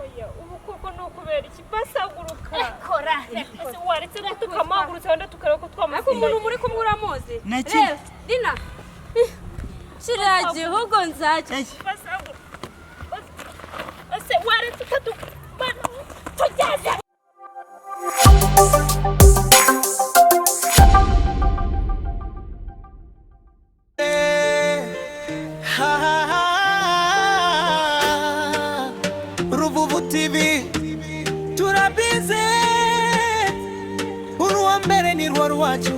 oya ubu koko no kubera iki basaguruka kora ese waretse tukamagurutsa wenda tukareba ko twamusiga ariko umuntu muri kumwe uramuzi Naki? reba dina shiraje ahubwo nzaje basaguruka ese waretse tugeze Ruvuvu TV turabize uruwa mbere ni rwo rwacu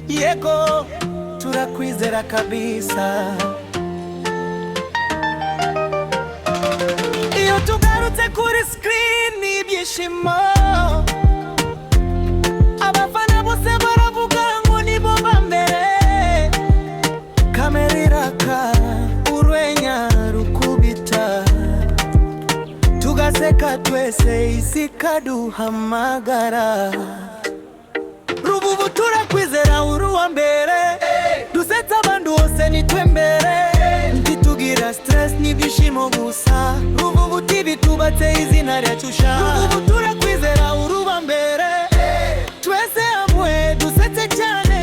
yego turakwizera kabisa iyo tugarutse kuri screen ibyishimo abafana bose baravuga ngo nibo bambere kamera iraka urwenya rukubita tugaseka twese isi kaduhamagara Ruvuvu turakwizera uruwa mbere dusetsa abantu bose nitwe mbere ntitugira stress n'ibyishimo gusa Ruvuvu TV tubatse izina ryacu sha Ruvuvu turakwizera uruwa mbere twese hamwe dusetse cyane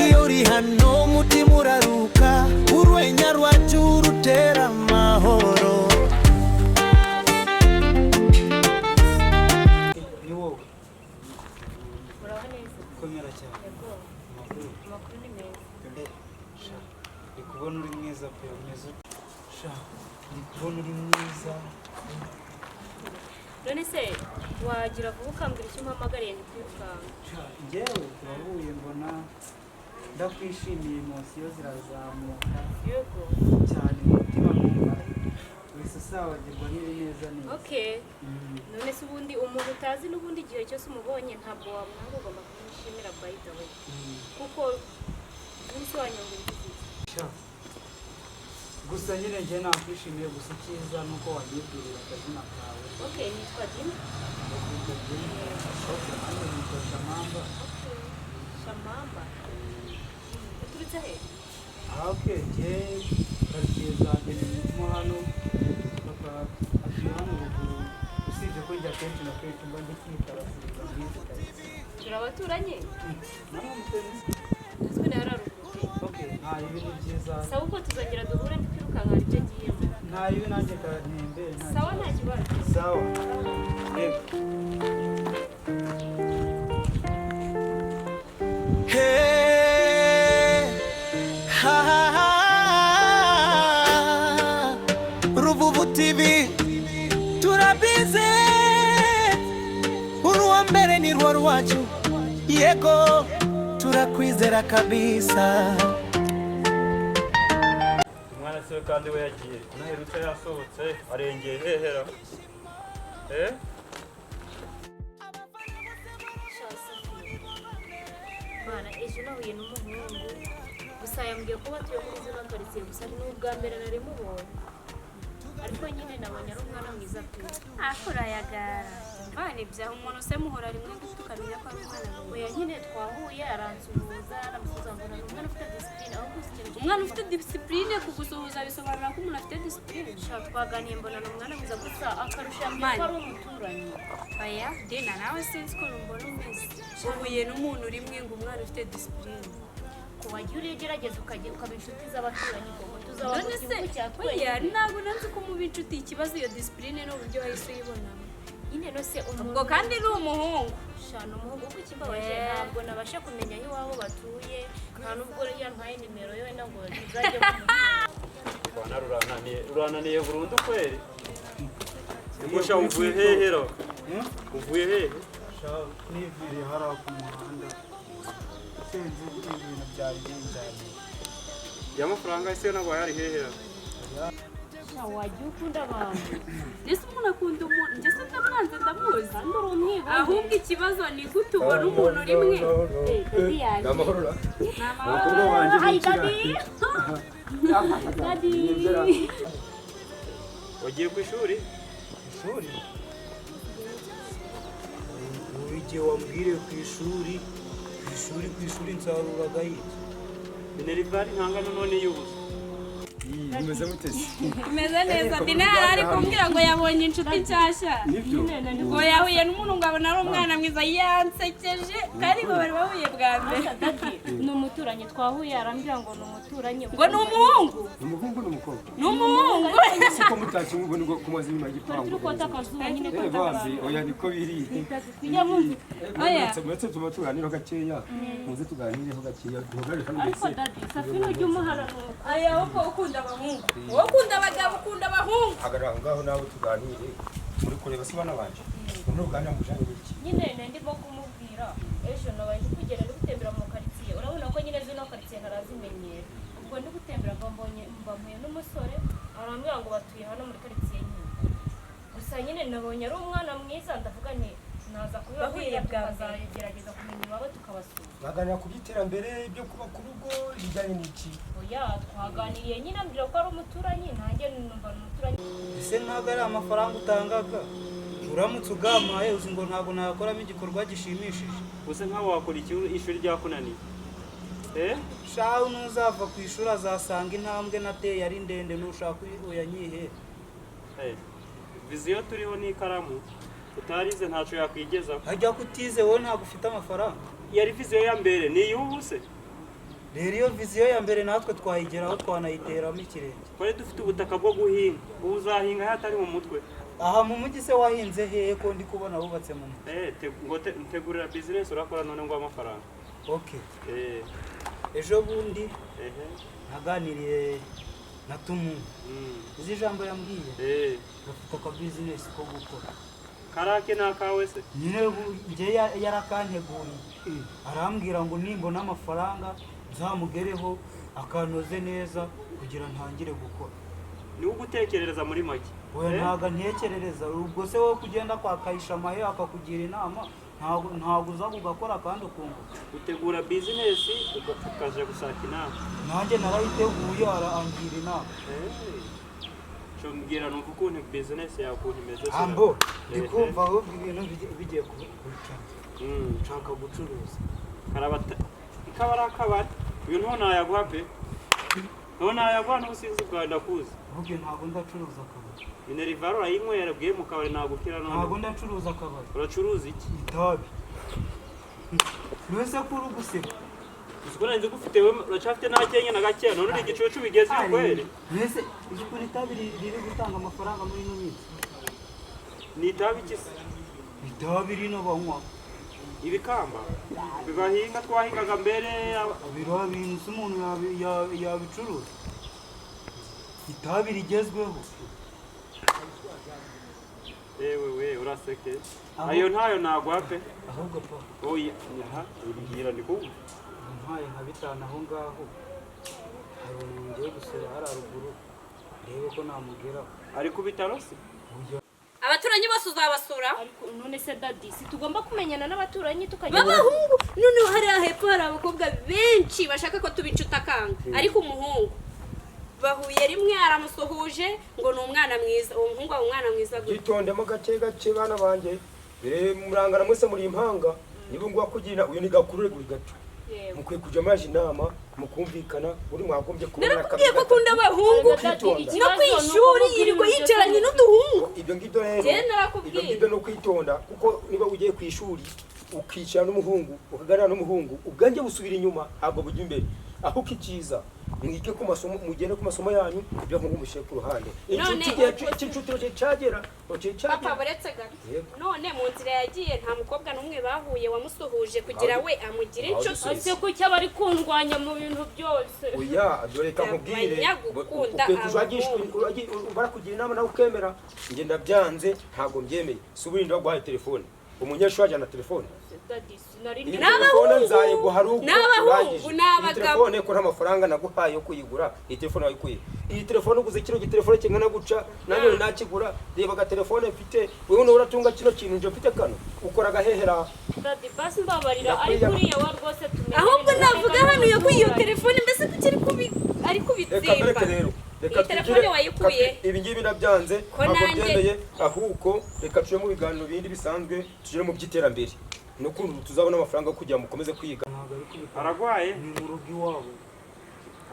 iyo uri hano umutima uraruka urwenya rwacu rutera amahoro komera cyane amakuru ni meza kubona uri mwiza pe umeze kubona uri mwiza none se wagira vuba ukambwira icyo umpamagariye ntitwirukanka njyewe turahuye mbona ndakwishimiye emosiyo zirazamuka yego cyane umutima mwumva wese usabagirwa n'ibineza neza okay none se ubundi umuntu utazi n'ubundi igihe cyose umubonye ntabwo wamwanga ugomba kumwishimira by the way kuko umunsi wanyongera iki gusa nyine njye nakwishimiye gusa icyiza nuko wanyibwirira akazina kawe okay nitwa Dina nitwa Shamamba Shamamba uturutse he okay njye karitsiye zanjye mo hano papa atuye hano ruguru usibye ko njya kenshi na kenshi mba ndi kwitarasiriza mwiza turabaturanye namwe mutezi natwe na yararuguru okay nta ibintu byiza sawa uko tuzongera duhure ntitwirukanka aricyo giyemo nta ibi nanjye karantembe sawa nta kibazo sawa yego Ruvuvu TV turabize uruwa mbere ni rwo rwacu yego turakwizera kabisa umwana se kandi we yagiye naherutse yasohotse arengeye hehera Bana ejo nahuye n'umuhungu gusa yambwiye ko batuye muri zino karitsiye gusa ni ubwa mbere nari mubonye ariko nyine nabonye ari umwana mwiza pe akurayagara bane byaho umuntu se muhora rimwe tukamenya ko ari umwana oya nyine twahuye aransuhuza aramusuhuza ngo ni umwana ufite discipline aho kuzikinira umwana ufite discipline kugusuhuza bisobanura ko umuntu afite discipline twaganiye mbona ni umwana mwiza gusa akarusha mbere ko ari umuturanyi aya Dina nawe sinzi ko rumbona umeze uhuye n'umuntu rimwe ngo umwana ufite discipline wagiye ugerageza ukaba inshuti z'abaturanyi ngo tuzaba mu gihugu cya twese oya ntabwo nanzi ko muba inshuti ikibazo iyo discipline n'uburyo wahise uyibonamo nyine no se ubwo kandi ni umuhungu shana umuhungu kuko ikibabaje ntabwo nabasha kumenya aho iwabo batuye nta nubwo yampaye nimero yo ntabwo tuzajya bana rurananiye burundu kweri Musha uvuye hehera uvuye hehe niviriye hariya ku muhanda sinzi ibintu byari binjyanye y'amafaranga ese ntabwo yari hehera wagiye ukunda abantu ndetse umuntu akunda umuntu njye se ndamwanze ndamuzi ahubwo ikibazo ni gute ubona umuntu rimwe n'amahoro n'amahoro wagiye ku ishuri buri gihe wambwiriye ku ishuri nsaruraga hirya minerivare ntangana none y'ubusa Umeze mutesi. Tumeze neza Dinara ari kumbwira ngo yabonye inshuti nshyashya. Ngo yahuye n'umuntu ngo abona ari umwana mwiza yansekeje kandi ngo bari bahuye bwa mbere. Ni umuturanyi twahuye arambwira ngo ni umuturanyi. Ngo ni umuhungu. Umuhungu n'umukobwa. Ni umuhungu. Siko mutaki ngo ngo kumaze nyuma y'ipangu. Turi kota akazuba nyine Eh bazi oya niko biri. Kujya munsi. Oya. Mwese tuma tuganira gakeya. Muze tuganireho gakeya. Ntugare kandi Ariko mbese. dadi Safina ujya umuharana. Aya uko ukunda abahungu. Wowe ukunda abagabo ukunda abahungu. Hagarara ngaho nawe tuganire. Muri kureba se bana banje. Ntuganira mu janye iki. Nyine ndimo kumubwira ejo nabaye kugera ndi gutembera mu karitsiye urabona ko nyine zino karitsiye ntarazimenyera ubwo ndi gutembera mbamuye n'umusore arambwira ngo batuye hano muri karitsiye nyine gusa nyine nabonye ari umwana mwiza ndavuga nti naza kubibabwira tukazagerageza kumenya iwabo tukabasura Baganira ku by'iterambere ibyo kuba ku rugo bijyanye n'iki. oya twaganiriye nyine ambwira ko ari umuturanyi nanjye numva ni umuturanyi ese ntabwo ari amafaranga utangaga uramutse ugamaye uzi ngo ntabwo nakoramo igikorwa gishimishije Use nkaho wakora ishuri ryakunaniye. shaho ntuzava ku ishuri azasanga intambwe nateye ari ndende nushaka uyanyihe Viziyo turiho n'ikaramu utarize ntacyo yakwigezaho. hajya kutize wowe ntabwo ufite amafaranga Yari viziyo ya mbere ni iy'ubuse. rero iyo viziyo ya mbere natwe twayigeraho twanayiteramo ikirenge Twari dufite ubutaka bwo guhinga. Ubu uzahinga hatari mu mutwe. aha mu mujyi se wahinze hehe ko ndi kubona wubatse mu mujyi Ngo tegurira business urakora none ngo amafaranga. okay ejo bundi naganiriye na Tumu uzi ijambo yambwiye bafite aka business ko gukora Karake nakawe se. nyine njye yarakanteguriye arambwira ngo nimbona amafaranga nzamugereho akanoze neza kugira ntangire gukora Ni ugutekerereza muri make. oya ntago ntekerereza ubwo se wowe kugenda kwakayisha amahe akakugira inama ntago uza kugakora kandi ukumva Utegura business ukaje gusaka inama. nanjye narayiteguye arangira inama Mbwira numva ukuntu business yawe ukuntu imeze. ambo ndikumva ahubwo ibintu bigiye kubikana nshaka gucuruza Ikaba ari akabari. Uyu nto nayaguha pe. Nto nayaguha n'ubusinzi bwawe ndakuzi. ahubwo ntago ndacuruza akabari Minerivaro urayinywera bwiye mu kabari nagukira none. ntago ndacuruza akabari Uracuruza iki? itabi wese kuri guseka Uzikora nzi gufite we uracafite nakenya na gakeya none uri igicucu bigeze kweri. wese igikora itabi riri gutanga amafaranga muri ino minsi Ni itabi kisi. itabi rino banywa Ibikamba. Bibahinga twahingaga mbere biriya bintu se umuntu yabicuruza itabi rigezweho we uraseke. Ayo ntayo nagwa pe. ahubwo pa Oya, urihira ndikumva. mpaye nka bitanu aho ngaho hari umuntu ngiye gusura hari ruguru rebe ko namugeraho Ari ku bitaro se? Abaturanyi bose uzabasura? ariko none se dadi si tugomba kumenyana n'abaturanyi tukajya B'abahungu noneho hariya hepfo hari abakobwa benshi bashaka ko tubicuta kanga ariko umuhungu bahuye rimwe aramusuhuje ngo ni umwana mwiza uwo muhungu aba umwana mwiza gute Gitondemo gake gake bana banje. Bire murangana mwese muri impanga. Niba ngwa kugira uyu ni gakurure guri gato. Mukwiye kuja maje inama mukumvikana uri mwagombye kubona narakubwiye ko akunda abahungu no kwishuri yirirwa yicaranye n'uduhungu ibyo ngibyo rero je narakubwiye ibyo ngibyo no kwitonda kuko niba ugiye ku ishuri ukicara n'umuhungu ukaganira n'umuhungu ubwanjye busubira inyuma ntabwo bujya imbere aho kikiza mwige ku masomo mugende ku masomo yanyu ibyo nkungu mushyire ku ruhande inshuti cy'inshuti cyagera papa buretse gato none mu nzira yagiye nta mukobwa n'umwe bahuye wamusuhuje kugira we amugire inshuti ase ko cyaba ari kundwanya mu bintu byose oya dore kamubwire barakugira inama nawe ukemera njye ndabyanze ntabwo mbyemeye si uburinda waguhaye telefone umunyeshuri ajyana telefone n'abahungu n'abagabo telefone ko nta mafaranga naguhaye yo kuyigura iyi telefone wayikuye iyi telefone uguze kino gitelefone kingana guca nanone nakigura reba aga telefone mfite wewe no uratunga kino kintu nje mfite kano ukora gahehera dadi basi mbabarira ari kuriya wa rwose tumenye ahubwo navuga hano yakuye iyo telefone mbese kukiri ari kubitsimba reka telefone wayikuye ibi ngibi nabyanze ntabwo byemeye ahubwo reka tuje mu biganiro bindi bisanzwe tugere mu by'iterambere n'ukuntu tuzabona amafaranga yo kugira mukomeze kwiga aragwaye ni mu rugo iwabo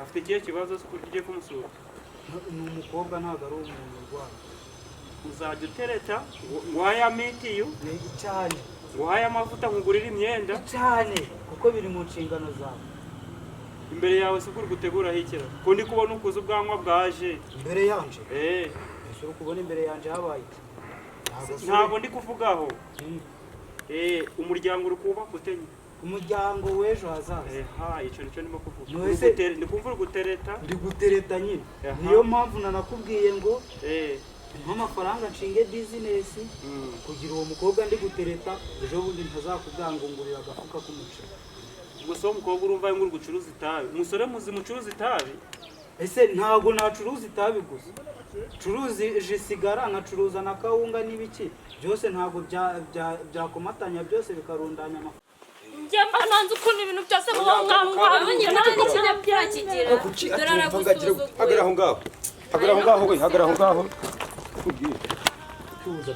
afite ikihe kibazo se ugiye kumusura ni umukobwa ntabwo ari umuntu urwaye. uzajya utereta nguhaye mitiyu Ni cyane nguhaye amavuta nkugurira imyenda cyane kuko biri mu nshingano zawe. imbere yawe si uri guteguraho ikira ko ndi kubona ukuze ubwanwa bwaje Imbere yanje ese uri kubona imbere yanje habaye iki? ntabwo ndi kuvugaho umuryango uri kubaka utenye umuryango w'ejo hazaza. icyo nicyo ndimo kuvuga Mwese- ndi kumva uri gutereta Ndi gutereta nyine. Aha. Niyo mpamvu nanakubwiye ngo nk'amafaranga nshinge bizinesi kugira uwo mukobwa ndi gutereta ejo bundi ntazakubwira ngo ngurira agafuka k'umuceri. gusa uwo mukobwa urumva ngo uri gucuruza itabi umusore muzima ucuruza itabi Ese ntabwo nacuruza itabi gusa, curuza isigara nkacuruza na kawunga n'ibiki byose ntabwo byakomatanya byose bikarundanya amafaranga. njye mba nanze ukuntu ibintu byose muba mwangwa nyine nta n'ikinyabupfura kigira dore aragusuzugura hagara aho ngaho hagara aho ngaho we hagara aho ngaho tuza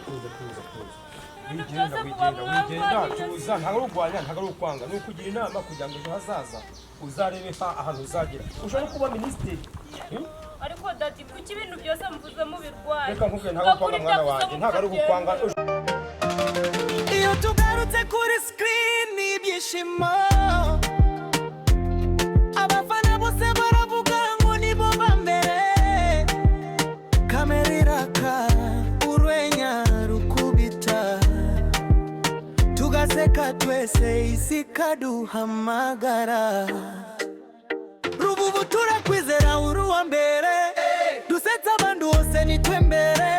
wigenda tuza ntabwo ari urwanya ntabwo ari ukwanga ni ukugira inama kugira ngo ejo hazaza uzarebe ahantu uzagera ushobora kuba minisitiri. ariko dati kuki ibintu byose mvuze mubirwaye reka nkubwire ntabwo ukwanga mwana wanjye ntabwo ari ukwanga. iyo tugarutse kuri screen ibyishimo abafana bose baravuga ngo nibo bambere kamera iraka urwenya rukubita tugaseka twese isi kaduhamagara Ruvuvu turakwizera uri uwa mbere dusetsa abantu bose nitwe mbere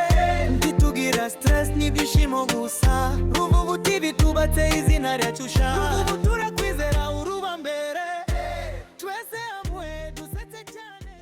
ntitugira stress n'ibyishimo gusa Ruvuvu TV tubatse izina ryacu sha Ruvuvu turakwizera uri uwa mbere twese hamwe dusetse cyane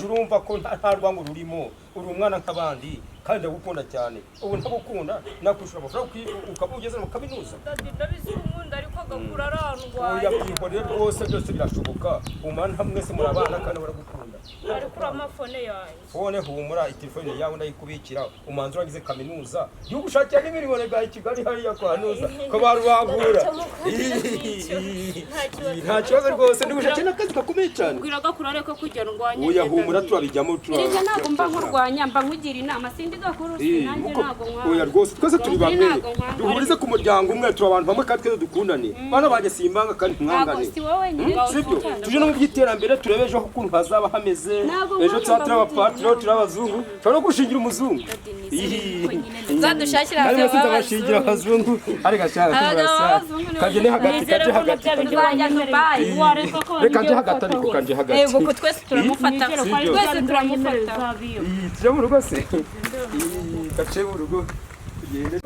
urumva ko nta rwango rurimo uri umwana nk'abandi kandi ndagukunda cyane ubu ntagukunda nakwishura amafaranga ukaba ugeze mu kaminuza. dati ndabizi unkunda ariko agakura arandwaye oya kwihorera rwose byose birashoboka umwana mwese murabana kandi baragukunda. ari kuri amafone yanjye fone humura itelefone yawe ndayikubikira umanzi uragize kaminuza y'ugushakira n'imirimo rega i Kigali hariya kwa Nuza ko barubagura nta kibazo rwose ndigushakira n'akazi gakomeye cyane ubwira gakura ariko kujya rwanya oya humura turabijyamo Erega ntabwo mba nkurwanya mba nkugira inama sindi gakuru sinanjye ntabwo nkwa oya rwose twese turi bamwe duhurize ku muryango umwe turi abantu bamwe kandi twese dukundane bana banjye simbanga kandi mwangane si wowe nyine sibyo tuje no mu by'iterambere turebe ejo ukuntu hazaba hameze ejo tuzatira abapatiro turi abazungu turi no gushingira umuzungu zadushakira kandi bose ndabashingira abazungu ari gashaka kurasa kagene hagati kaje hagati bajya Dubai reka nje hagati ariko kanje hagati yego ko twese turamufata twese turamufata tuje mu rugo se gace mu rugo tugende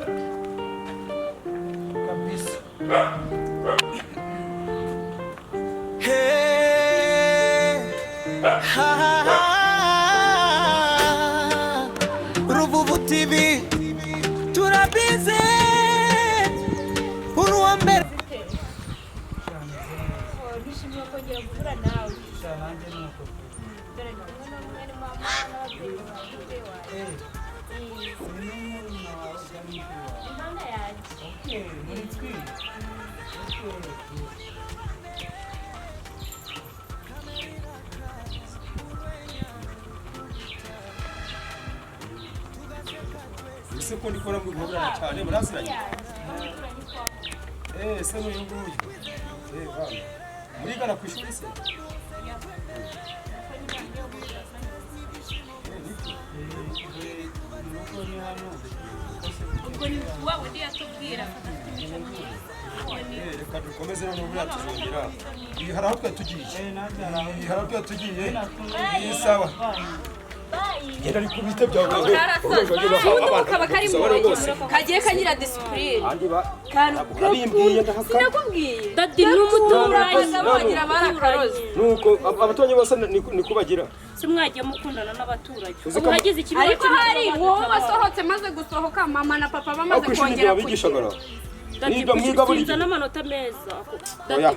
kabisa. Ruvuvu TV turabize uri uwa mbere nishimiye kongera guhura nawe Nanjye nuko dore ndi kumwe n'umwene mama n'ababyeyi bawe impanga yanjye ese ko ndi kubona mwihoberana cyane muraziranye se n'uyu nguyu bana murigana ku ishuri se ubwo ni wa wundi yatubwira reka dukomeze noneho buriya tuzongera hari aho twari tugiye hari aho twari tugiye ni sawa genda ari kubite byawe kaba kari mu kagiye kagira discipline abimbwiye sinakubwiye dadi n'umuturanyi bagira barakaroze nuko abaturanyi bose ni kubagira simwajya mukundana n'abaturage ubu hagize ikibazo ariko hari wowe wasohotse maze gusohoka mama na papa bamaze kongera kugishagara nibyo mwiga buri gihe n'amanota meza oya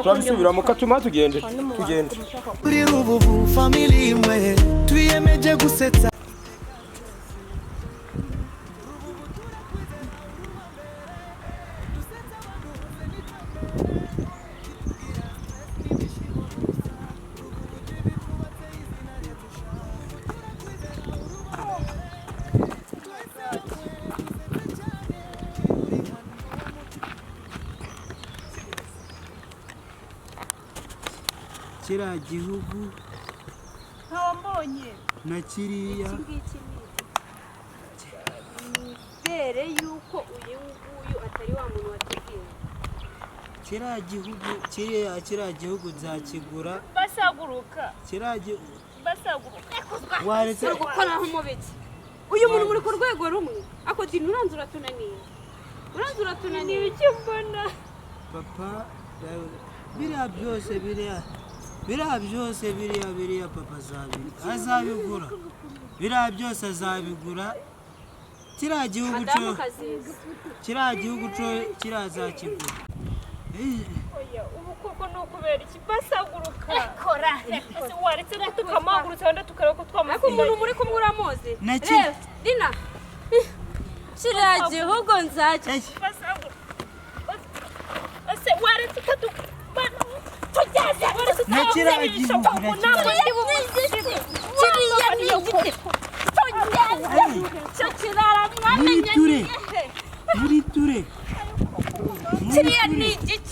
turabisubiramo katuma tugende kuri Ruvuvu family imwe twiyemeje gusetsa kiriya gihugu ntawambonye na kiriya mbere yuko uyu nguyu atari wa muntu wateguye kiriya gihugu kiriya gihugu nzakigura basaguruka kiriya gihugu basaguruka waretse uri gukoraho umubiki uyu muntu muri ku rwego rumwe ako dini uranze uratunaniye icyo mbona papa biriya byose biriya papa azabigura biriya byose azabigura kiriya gihugu cyo kirazakigura oya ubu koko ni ukubera iki basaguruka kora ese waretse ko tukamagurutse wenda tukareba ko twamusigaye ariko umuntu muri kumwe uramuzi Naki? reba dina kiriya gihugu nzakigura basaguruka ese waretse ko tugeze waretse na kiriya gihugu kiriya ni igiti cyo kirara mwamenye muri ture kiriya ni igiti